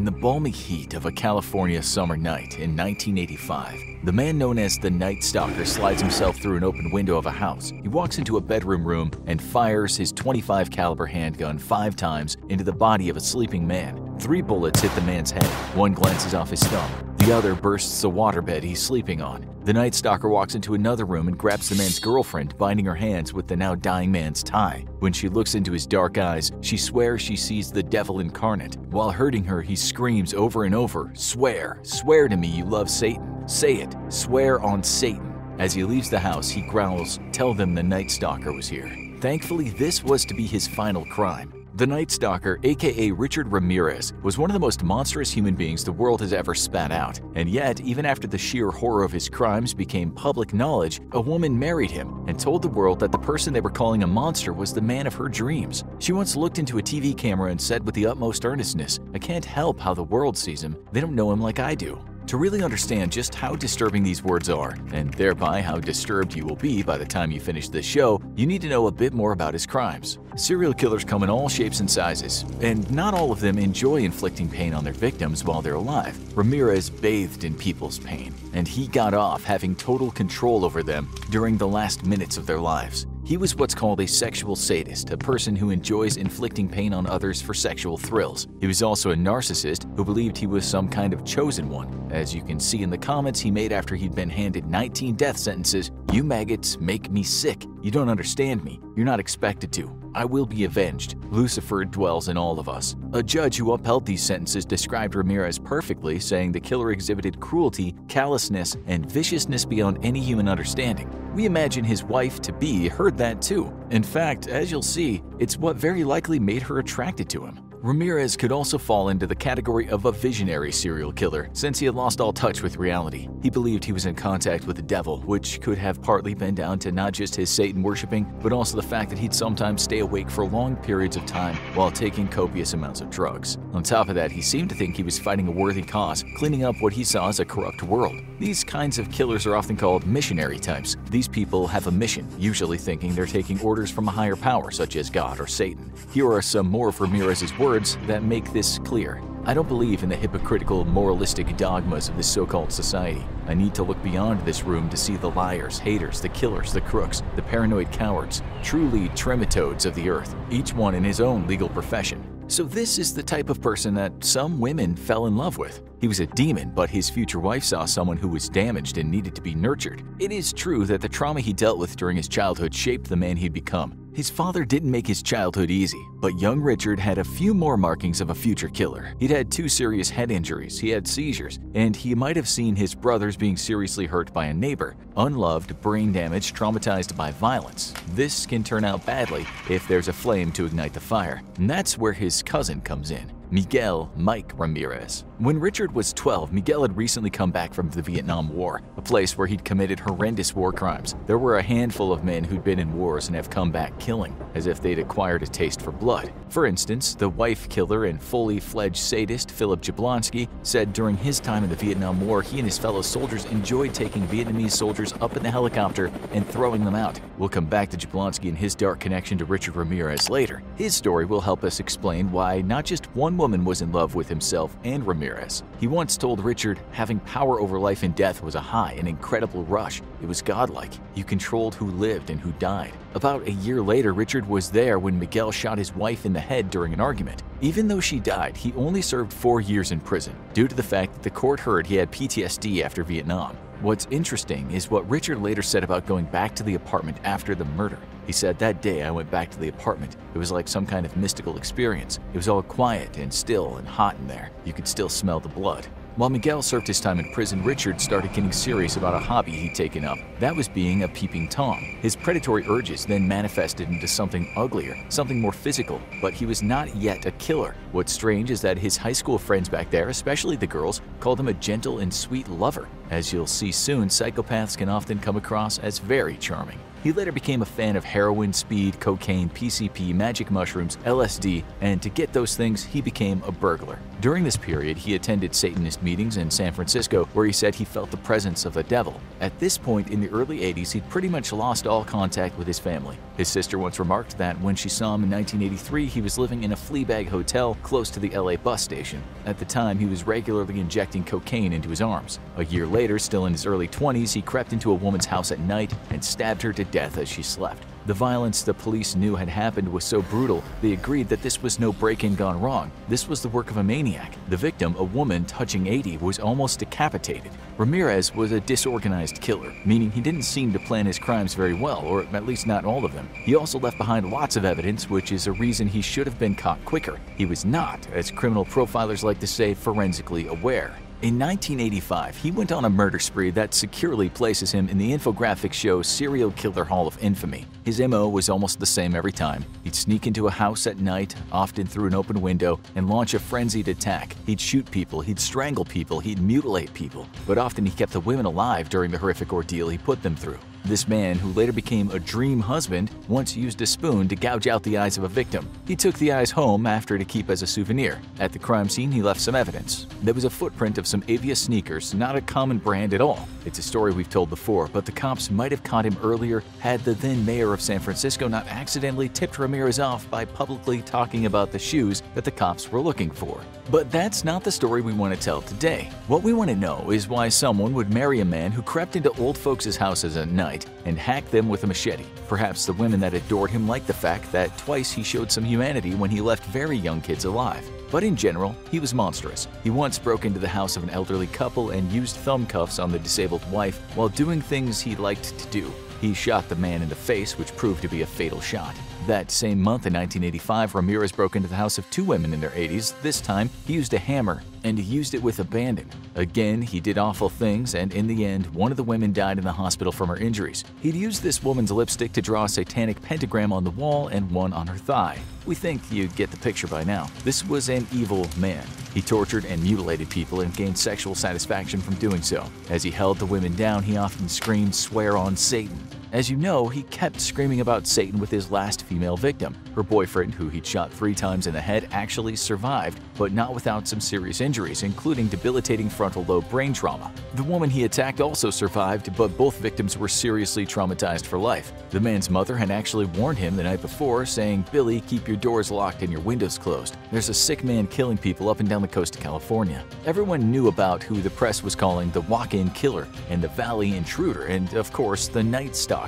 In the balmy heat of a California summer night in 1985, the man known as the Night Stalker slides himself through an open window of a house. He walks into a bedroom room and fires his .25 caliber handgun 5 times into the body of a sleeping man. 3 bullets hit the man's head. One glances off his stump. The other bursts the waterbed he's sleeping on. The Night Stalker walks into another room and grabs the man's girlfriend, binding her hands with the now dying man's tie. When she looks into his dark eyes, she swears she sees the devil incarnate. While hurting her, he screams over and over, "Swear, swear to me you love Satan. Say it, swear on Satan." As he leaves the house, he growls, "Tell them the Night Stalker was here." Thankfully, this was to be his final crime. The Night Stalker, aka Richard Ramirez, was one of the most monstrous human beings the world has ever spat out. And yet, even after the sheer horror of his crimes became public knowledge, a woman married him and told the world that the person they were calling a monster was the man of her dreams. She once looked into a TV camera and said with the utmost earnestness, "I can't help how the world sees him. They don't know him like I do." To really understand just how disturbing these words are, and thereby how disturbed you will be by the time you finish this show, you need to know a bit more about his crimes. Serial killers come in all shapes and sizes, and not all of them enjoy inflicting pain on their victims while they're alive. Ramirez bathed in people's pain, and he got off having total control over them during the last minutes of their lives. He was what's called a sexual sadist, a person who enjoys inflicting pain on others for sexual thrills. He was also a narcissist who believed he was some kind of chosen one. As you can see in the comments he made after he'd been handed 19 death sentences, "You maggots make me sick. You don't understand me. You're not expected to. I will be avenged. Lucifer dwells in all of us." A judge who upheld these sentences described Ramirez perfectly, saying the killer exhibited cruelty, callousness, and viciousness beyond any human understanding. We imagine his wife-to-be heard that too. In fact, as you'll see, it's what very likely made her attracted to him. Ramirez could also fall into the category of a visionary serial killer, since he had lost all touch with reality. He believed he was in contact with the devil, which could have partly been down to not just his Satan worshipping, but also the fact that he'd sometimes stay awake for long periods of time while taking copious amounts of drugs. On top of that, he seemed to think he was fighting a worthy cause, cleaning up what he saw as a corrupt world. These kinds of killers are often called missionary types. These people have a mission, usually thinking they're taking orders from a higher power, such as God or Satan. Here are some more of Ramirez's words that make this clear. "I don't believe in the hypocritical, moralistic dogmas of this so-called society. I need to look beyond this room to see the liars, haters, the killers, the crooks, the paranoid cowards, truly trematodes of the earth, each one in his own legal profession." So this is the type of person that some women fell in love with. He was a demon, but his future wife saw someone who was damaged and needed to be nurtured. It is true that the trauma he dealt with during his childhood shaped the man he'd become. His father didn't make his childhood easy, but young Richard had a few more markings of a future killer. He'd had 2 serious head injuries, he had seizures, and he might have seen his brothers being seriously hurt by a neighbor. Unloved, brain damage, traumatized by violence. This can turn out badly if there's a flame to ignite the fire, and that's where his cousin comes in. Miguel Mike Ramirez. When Richard was 12, Miguel had recently come back from the Vietnam War, a place where he'd committed horrendous war crimes. There were a handful of men who'd been in wars and have come back killing, as if they'd acquired a taste for blood. For instance, the wife killer and fully fledged sadist Philip Jablonski said during his time in the Vietnam War, he and his fellow soldiers enjoyed taking Vietnamese soldiers up in the helicopter and throwing them out. We'll come back to Jablonski and his dark connection to Richard Ramirez later. His story will help us explain why not just one woman was in love with himself and Ramirez. He once told Richard, having power over life and death was a high, an incredible rush. It was godlike. You controlled who lived and who died. About a year later, Richard was there when Miguel shot his wife in the head during an argument. Even though she died, he only served 4 years in prison, due to the fact that the court heard he had PTSD after Vietnam. What's interesting is what Richard later said about going back to the apartment after the murder. He said, "That day I went back to the apartment. It was like some kind of mystical experience. It was all quiet and still and hot in there. You could still smell the blood." While Miguel served his time in prison, Richard started getting serious about a hobby he'd taken up. That was being a peeping Tom. His predatory urges then manifested into something uglier, something more physical, but he was not yet a killer. What's strange is that his high school friends back there, especially the girls, called him a gentle and sweet lover. As you'll see soon, psychopaths can often come across as very charming. He later became a fan of heroin, speed, cocaine, PCP, magic mushrooms, LSD, and to get those things, he became a burglar. During this period, he attended Satanist meetings in San Francisco where he said he felt the presence of the devil. At this point in the early 80s, he'd pretty much lost all contact with his family. His sister once remarked that when she saw him in 1983, he was living in a Fleabag hotel close to the LA bus station. At the time, he was regularly injecting cocaine into his arms. A year later, still in his early 20s, he crept into a woman's house at night and stabbed her to death as she slept. The violence the police knew had happened was so brutal, they agreed that this was no break-in gone wrong. This was the work of a maniac. The victim, a woman touching 80, was almost decapitated. Ramirez was a disorganized killer, meaning he didn't seem to plan his crimes very well, or at least not all of them. He also left behind lots of evidence, which is a reason he should have been caught quicker. He was not, as criminal profilers like to say, forensically aware. In 1985, he went on a murder spree that securely places him in the infographic show Serial Killer Hall of Infamy. His MO was almost the same every time. He'd sneak into a house at night, often through an open window, and launch a frenzied attack. He'd shoot people, he'd strangle people, he'd mutilate people, but often he kept the women alive during the horrific ordeal he put them through. This man, who later became a dream husband, once used a spoon to gouge out the eyes of a victim. He took the eyes home after to keep as a souvenir. At the crime scene, he left some evidence. There was a footprint of some Avia sneakers, not a common brand at all. It's a story we've told before, but the cops might have caught him earlier had the then mayor of San Francisco not accidentally tipped Ramirez off by publicly talking about the shoes that the cops were looking for. But that's not the story we want to tell today. What we want to know is why someone would marry a man who crept into old folks' houses at night and hacked them with a machete. Perhaps the women that adored him liked the fact that twice he showed some humanity when he left very young kids alive. But in general, he was monstrous. He once broke into the house of an elderly couple and used thumb cuffs on the disabled wife while doing things he liked to do. He shot the man in the face, which proved to be a fatal shot. That same month in 1985, Ramirez broke into the house of two women in their 80s. This time, he used a hammer, and he used it with abandon. Again, he did awful things, and in the end, one of the women died in the hospital from her injuries. He'd used this woman's lipstick to draw a satanic pentagram on the wall and one on her thigh. We think you get the picture by now. This was an evil man. He tortured and mutilated people and gained sexual satisfaction from doing so. As he held the women down, he often screamed, "Swear on Satan." As you know, he kept screaming about Satan with his last female victim. Her boyfriend, who he'd shot 3 times in the head, actually survived, but not without some serious injuries, including debilitating frontal lobe brain trauma. The woman he attacked also survived, but both victims were seriously traumatized for life. The man's mother had actually warned him the night before, saying, "Billy, keep your doors locked and your windows closed. There's a sick man killing people up and down the coast of California." Everyone knew about who the press was calling the walk-in killer and the valley intruder, and of course, the Night Stalker.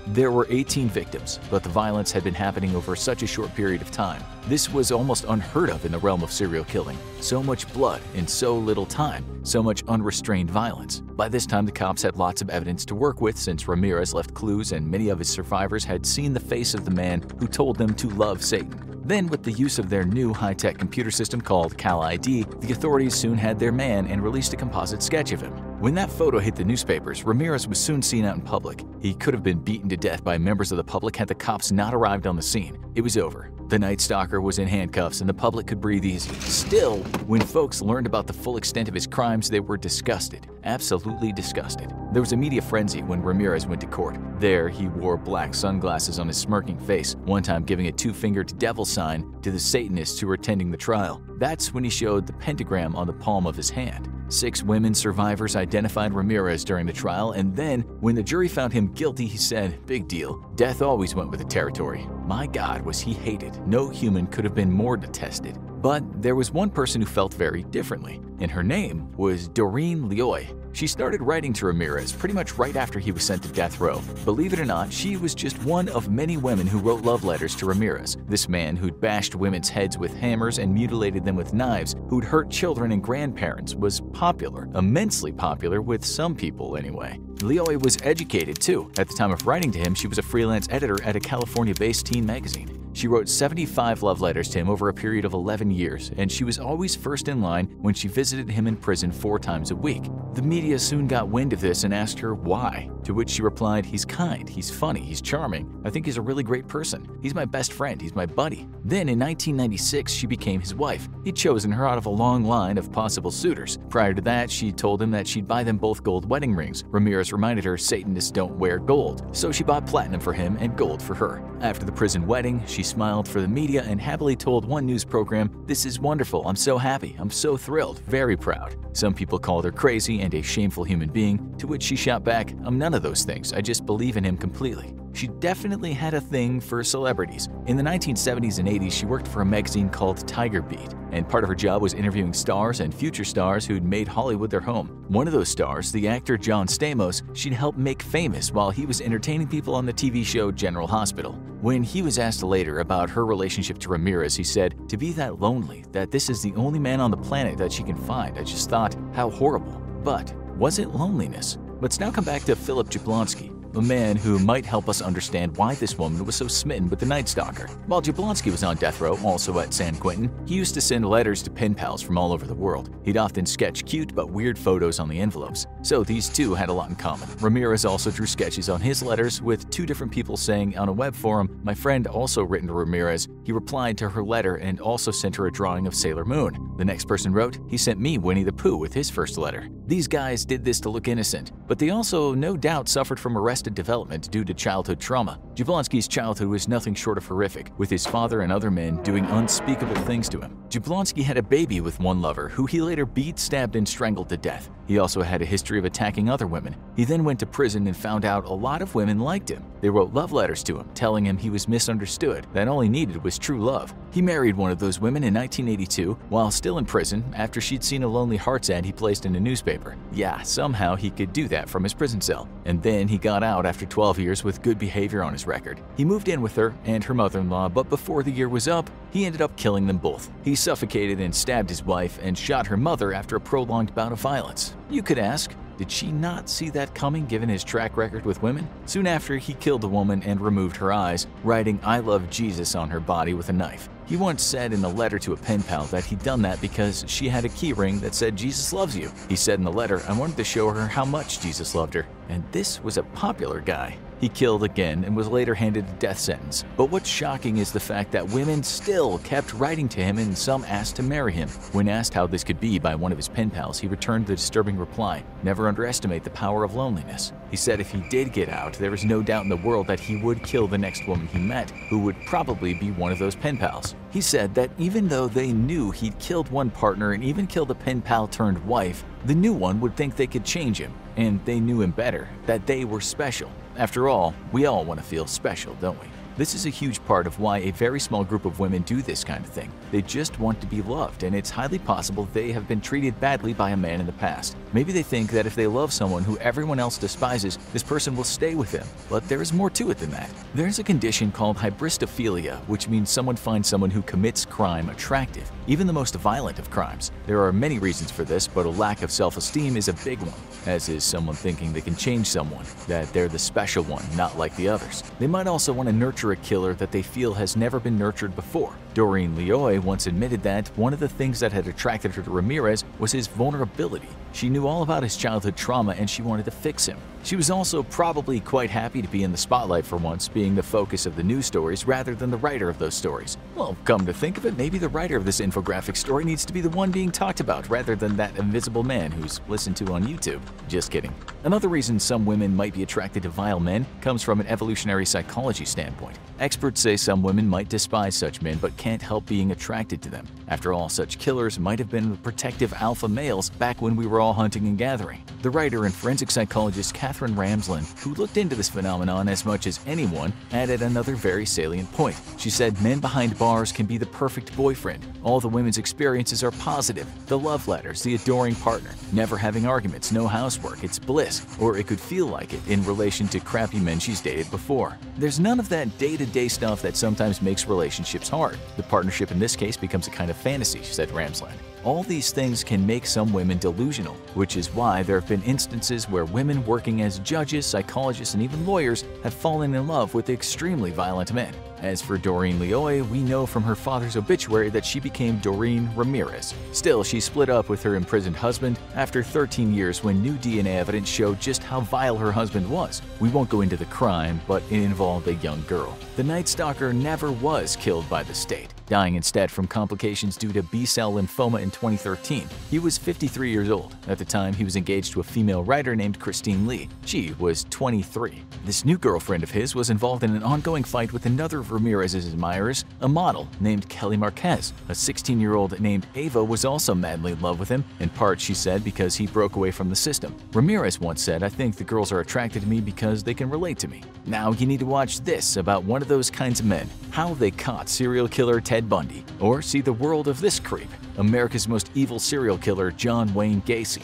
There were 18 victims, but the violence had been happening over such a short period of time. This was almost unheard of in the realm of serial killing. So much blood in so little time, so much unrestrained violence. By this time, the cops had lots of evidence to work with since Ramirez left clues and many of his survivors had seen the face of the man who told them to love Satan. Then, with the use of their new high-tech computer system called Cal-ID, the authorities soon had their man and released a composite sketch of him. When that photo hit the newspapers, Ramirez was soon seen out in public. He could have been beaten to death by members of the public had the cops not arrived on the scene. It was over. The Night Stalker was in handcuffs and the public could breathe easy. Still, when folks learned about the full extent of his crimes, they were disgusted. Absolutely disgusted. There was a media frenzy when Ramirez went to court. There, he wore black sunglasses on his smirking face, one time giving a 2-fingered devil sign to the Satanists who were attending the trial. That's when he showed the pentagram on the palm of his hand. 6 women survivors identified Ramirez during the trial, and then, when the jury found him guilty, he said, "Big deal. Death always went with the territory." My God, was he hated. No human could have been more detested. But there was one person who felt very differently, and her name was Doreen Lioy. She started writing to Ramirez pretty much right after he was sent to death row. Believe it or not, she was just one of many women who wrote love letters to Ramirez. This man who'd bashed women's heads with hammers and mutilated them with knives, who'd hurt children and grandparents, was popular, immensely popular with some people anyway. Lioy was educated too. At the time of writing to him, she was a freelance editor at a California-based teen magazine. She wrote 75 love letters to him over a period of 11 years, and she was always first in line when she visited him in prison 4 times a week. The media soon got wind of this and asked her why, to which she replied, "He's kind, he's funny, he's charming. I think he's a really great person. He's my best friend, he's my buddy." Then in 1996, she became his wife. He'd chosen her out of a long line of possible suitors. Prior to that, she told him that she'd buy them both gold wedding rings. Ramirez reminded her Satanists don't wear gold, so she bought platinum for him and gold for her. After the prison wedding, she She smiled for the media and happily told one news program, "This is wonderful. I'm so happy. I'm so thrilled. Very proud." Some people called her crazy and a shameful human being, to which she shot back, "I'm none of those things. I just believe in him completely." She definitely had a thing for celebrities. In the 1970s and 80s, she worked for a magazine called Tiger Beat, and part of her job was interviewing stars and future stars who'd made Hollywood their home. One of those stars, the actor John Stamos, she'd helped make famous while he was entertaining people on the TV show General Hospital. When he was asked later about her relationship to Ramirez, he said, "To be that lonely, that this is the only man on the planet that she can find, I just thought, how horrible." But was it loneliness? Let's now come back to Philip Jablonski, a man who might help us understand why this woman was so smitten with the Night Stalker. While Jablonski was on death row, also at San Quentin, he used to send letters to pen pals from all over the world. He'd often sketch cute but weird photos on the envelopes. So these two had a lot in common. Ramirez also drew sketches on his letters, with two different people saying on a web forum, "My friend also written to Ramirez. He replied to her letter and also sent her a drawing of Sailor Moon." The next person wrote, "He sent me Winnie the Pooh with his first letter." These guys did this to look innocent, but they also no doubt suffered from arrested development due to childhood trauma. Jablonski's childhood was nothing short of horrific, with his father and other men doing unspeakable things to him. Jablonski had a baby with one lover, who he later beat, stabbed, and strangled to death. He also had a history of attacking other women. He then went to prison and found out a lot of women liked him. They wrote love letters to him, telling him he was misunderstood, that all he needed was true love. He married one of those women in 1982, while still in prison, after she'd seen a Lonely Hearts ad he placed in a newspaper. Yeah, somehow he could do that from his prison cell. And then he got out after 12 years with good behavior on his record. He moved in with her and her mother-in-law, but before the year was up, he ended up killing them both. He suffocated and stabbed his wife and shot her mother after a prolonged bout of violence. You could ask, did she not see that coming given his track record with women? Soon after, he killed the woman and removed her eyes, writing "I love Jesus" on her body with a knife. He once said in a letter to a pen pal that he'd done that because she had a keyring that said "Jesus loves you." He said in the letter, "I wanted to show her how much Jesus loved her." And this was a popular guy. He killed again and was later handed a death sentence. But what's shocking is the fact that women still kept writing to him, and some asked to marry him. When asked how this could be by one of his pen pals, he returned the disturbing reply, "Never underestimate the power of loneliness." He said if he did get out, there was no doubt in the world that he would kill the next woman he met, who would probably be one of those pen pals. He said that even though they knew he'd killed one partner and even killed a pen pal turned wife, the new one would think they could change him, and they knew him better, that they were special. After all, we all want to feel special, don't we? This is a huge part of why a very small group of women do this kind of thing. They just want to be loved, and it's highly possible they have been treated badly by a man in the past. Maybe they think that if they love someone who everyone else despises, this person will stay with them. But there is more to it than that. There's a condition called hybristophilia, which means someone finds someone who commits crime attractive, even the most violent of crimes. There are many reasons for this, but a lack of self-esteem is a big one, as is someone thinking they can change someone, that they're the special one, not like the others. They might also want to nurture a killer that they feel has never been nurtured before. Doreen Lioy once admitted that one of the things that had attracted her to Ramirez was his vulnerability. She knew all about his childhood trauma and she wanted to fix him. She was also probably quite happy to be in the spotlight for once, being the focus of the news stories rather than the writer of those stories. Well, come to think of it, maybe the writer of this infographic story needs to be the one being talked about rather than that invisible man who's listened to on YouTube. Just kidding. Another reason some women might be attracted to vile men comes from an evolutionary psychology standpoint. Experts say some women might despise such men but can't help being attracted to them. After all, such killers might have been the protective alpha males back when we were all hunting and gathering. The writer and forensic psychologist Katherine Ramsland, who looked into this phenomenon as much as anyone, added another very salient point. She said men behind bars can be the perfect boyfriend. All the women's experiences are positive. The love letters, the adoring partner, never having arguments, no housework, it's bliss. Or it could feel like it in relation to crappy men she's dated before. There's none of that day-to-day stuff that sometimes makes relationships hard. The partnership in this case becomes a kind of fantasy, said Ramsland. All these things can make some women delusional, which is why there have been instances where women working as judges, psychologists, and even lawyers have fallen in love with extremely violent men. As for Doreen Lioy, we know from her father's obituary that she became Doreen Ramirez. Still, she split up with her imprisoned husband after 13 years when new DNA evidence showed just how vile her husband was. We won't go into the crime, but it involved a young girl. The Night Stalker never was killed by the state, dying instead from complications due to B-cell lymphoma in 2013. He was 53 years old. At the time, he was engaged to a female writer named Christine Lee. She was 23. This new girlfriend of his was involved in an ongoing fight with another of Ramirez's admirers, a model named Kelly Marquez. A 16-year-old named Ava was also madly in love with him, in part, she said, because he broke away from the system. Ramirez once said, "I think the girls are attracted to me because they can relate to me." Now you need to watch this about one of those kinds of men, how they caught serial killer Ted Bundy, or see the world of this creep, America's most evil serial killer John Wayne Gacy.